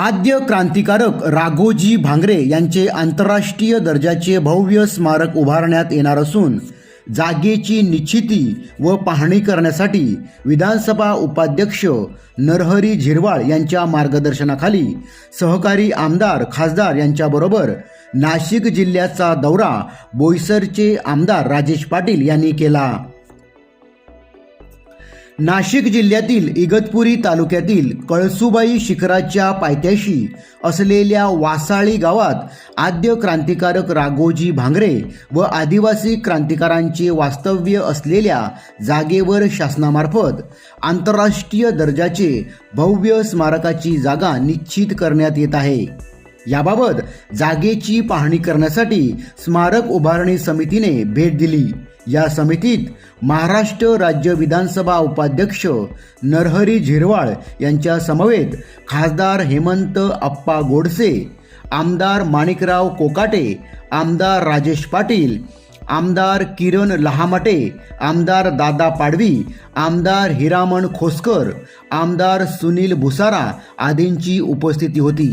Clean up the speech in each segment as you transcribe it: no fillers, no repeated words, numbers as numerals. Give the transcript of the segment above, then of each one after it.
आद्य क्रांतिकारक राघोजी भांगरे यांचे आंतरराष्ट्रीय दर्जाचे भव्य स्मारक उभारण्यात येणार असून जागेची निश्चिती व पाहणी करण्यासाठी विधानसभा उपाध्यक्ष नरहरी झिरवाळ यांच्या मार्गदर्शनाखाली सहकारी आमदार खासदार यांच्याबरोबर नाशिक जिल्ह्याचा दौरा बोईसरचे आमदार राजेश पाटील यांनी केला। नाशिक जिल्ह्यातील इगतपुरी तालुक्यातील कळसुबाई शिखराच्या पायथ्याशी असलेल्या वासाळी गावात आद्य क्रांतिकारक राघोजी भांगरे व आदिवासी क्रांतिकारांचे वास्तव्य असलेल्या जागेवर शासनामार्फत आंतरराष्ट्रीय दर्जाचे भव्य स्मारकाची जागा निश्चित करण्यात येत आहे। याबाबत जागेची पाहणी करण्यासाठी स्मारक उभारणी समितीने भेट दिली। या समितीत महाराष्ट्र राज्य विधानसभा उपाध्यक्ष नरहरी झिरवाळ यांच्या समवेत खासदार हेमंत अप्पा गोडसे, आमदार माणिकराव कोकाटे, आमदार राजेश पाटील, आमदार किरण लहामटे, आमदार दादा पाडवी, आमदार हिरामण खोसकर, आमदार सुनील भुसारा आदींची उपस्थिती होती।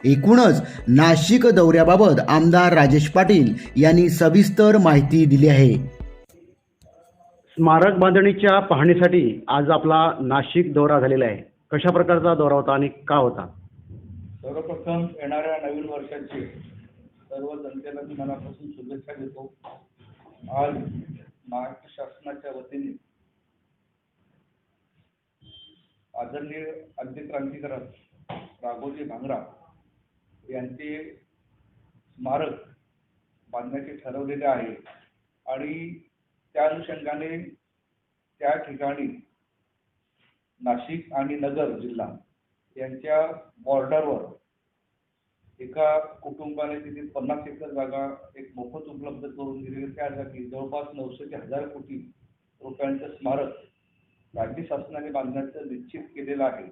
एकूणच नाशिक दौऱ्याबाबत आमदार राजेश पाटील यांनी सविस्तर माहिती दिली आहे। स्मारक बांधणीच्या पाहणीसाठी आज आपला नाशिक दौरा झालेला आहे। कशा प्रकारचा दौरा होता आणि का होता? सर्वप्रथम येणाऱ्या नवीन वर्षाची सर्व जनतेला मी मनापासून शुभेच्छा देतो। आज महाराष्ट्र शासनाच्या वतीने आदरणीय आद्य क्रांतिकारक राघोजी भांगरा यांचे स्मारक बांधण्याचे ठरवलेले आहे आणि त्या अनुषंगाने त्या ठिकाणी नाशिक आणि नगर जिल्हा यांच्या बॉर्डरवर एका कुटुंबाने तिथे 50 एकर जागा एक मोफत उपलब्ध करून दिलेली, त्या जागी जवळपास 900 ते 1000 कोटी रुपयांचं स्मारक राज्य शासनाने बांधण्याचं निश्चित केलेलं आहे।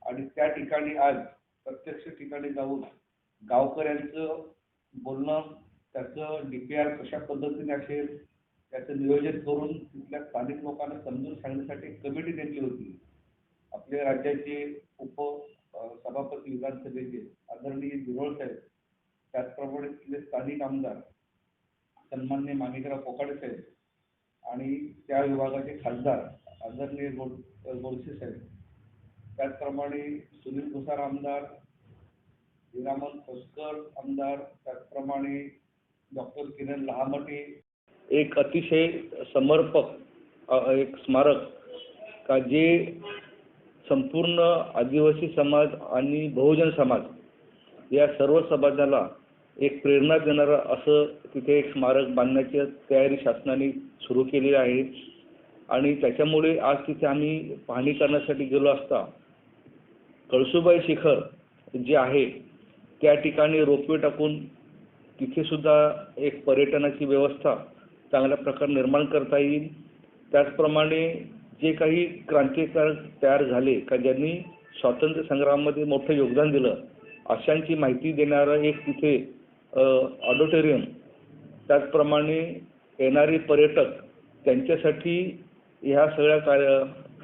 आणि त्या ठिकाणी आज प्रत्यक्ष ठिकाणी जाऊन गावकऱ्यांचं बोलणं, त्याचं DPR कशा पद्धतीने असेल त्याचं नियोजन करून तिथल्या स्थानिक लोकांना समजून सांगण्यासाठी एक कमिटी नेमली होती। आपल्या राज्याचे सभापती विधानसभेचे आदरणीय झिरवाळ साहेब, त्याचप्रमाणे तिथले स्थानिक आमदार सन्माननीय माणिकराव कोकाटे साहेब आणि त्या विभागाचे खासदार आदरणीय गोडसे साहेब, त्याचप्रमाणे सुनील भुसारा आमदार, हिरामण खोसकर आमदार, त्याचप्रमाणे डॉक्टर किरण लहामटे, एक अतिशय समर्पक एक स्मारक का जे संपूर्ण आदिवासी समाज आणि बहुजन समाज या सर्व समाजाला एक प्रेरणा देणारं असं तिथे एक स्मारक बांधण्याची तयारी शासनाने सुरू केली आहे। आणि त्याच्यामुळे आज तिथे आम्ही पाहणी करण्यासाठी गेलो असता कळसुबाई शिखर जे आहे त्या ठिकाणी रोपवे टाकून तिथे सुद्धा एक पर्यटनाची व्यवस्था चांगल्या प्रकारे निर्माण करता येईल। त्याचप्रमाणे जे काही क्रांतिकारक तयार झाले का ज्यांनी स्वातंत्र्य संग्रामामध्ये मोठं योगदान दिलं अशांची माहिती देणारं एक तिथे ऑडिटोरियम, त्याचप्रमाणे येणारे पर्यटक त्यांच्यासाठी ह्या सगळ्या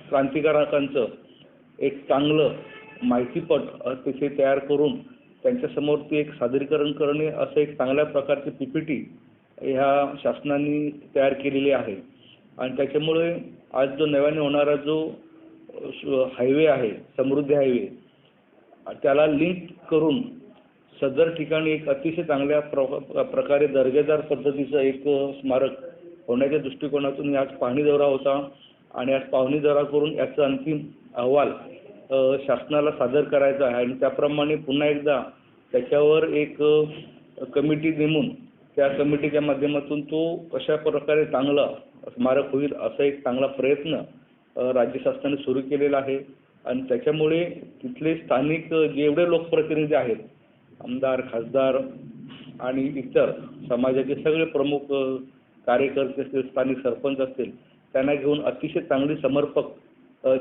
क्रांतिकारकांचं एक चांगलं माहितीपट तिथे तयार करून त्यांच्यासमोर ते एक सादरीकरण करणे असं एक चांगल्या प्रकारचे PPT ह्या शासनाने तयार केलेली आहे। आणि त्याच्यामुळे आज जो नव्याने होणारा जो हायवे आहे समृद्धी हायवे त्याला लिंक करून सदर ठिकाणी एक अतिशय चांगल्या प्रकारे दर्जेदार पद्धतीचं एक स्मारक होण्याच्या दृष्टिकोनातून आज पाहणी दौरा होता। आणि आज पाहणी दौरा करून याचा अंतिम अहवाल शासनाला सादर करायचा आहे आणि त्याप्रमाणे पुन्हा एकदा त्याच्यावर एक कमिटी नेमून त्या कमिटीच्या माध्यमातून तो कशा प्रकारे चांगला स्मारक होईल असा एक चांगला प्रयत्न राज्य शासनाने सुरू केलेला आहे। आणि त्याच्यामुळे तिथले स्थानिक जेवढे लोकप्रतिनिधी आहेत, आमदार, खासदार आणि इतर समाजाचे सगळे प्रमुख कार्यकर्ते असतील, स्थानिक सरपंच असतील, त्यांना घेऊन अतिशय चांगली समर्पक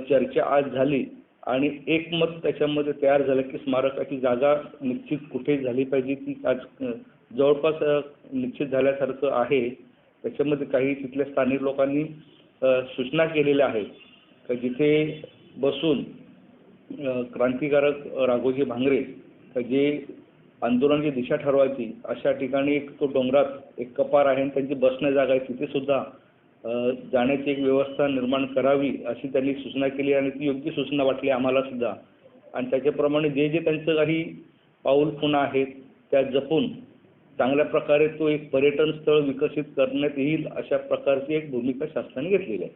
चर्चा आज झाली आणि एकमत त्याच्यामध्ये तयार झालं की स्मारकाची जागा निश्चित कुठे झाली पाहिजे ती आज जवळपास निश्चित झाल्यासारखं आहे। त्याच्यामध्ये काही तिथल्या स्थानिक लोकांनी सूचना केलेल्या आहेत की जिथे बसून क्रांतिकारक राघोजी भांगरे जे आंदोलनाची दिशा ठरवायची अशा ठिकाणी एक तो डोंगरात एक कपार आहे आणि त्यांची बसण्या जागा आहे, तिथे सुद्धा जाण्याची एक व्यवस्था निर्माण करावी अशी त्यांनी सूचना केली आणि ती योग्य सूचना वाटली आम्हाला सुद्धा. आणि त्याच्याप्रमाणे जे जे त्यांचं काही पाऊल खुणा आहेत त्या जपून चांगल्या प्रकारे तो एक पर्यटन स्थळ विकसित करण्यात येईल अशा प्रकारची एक भूमिका शासनाने घेतलेली आहे.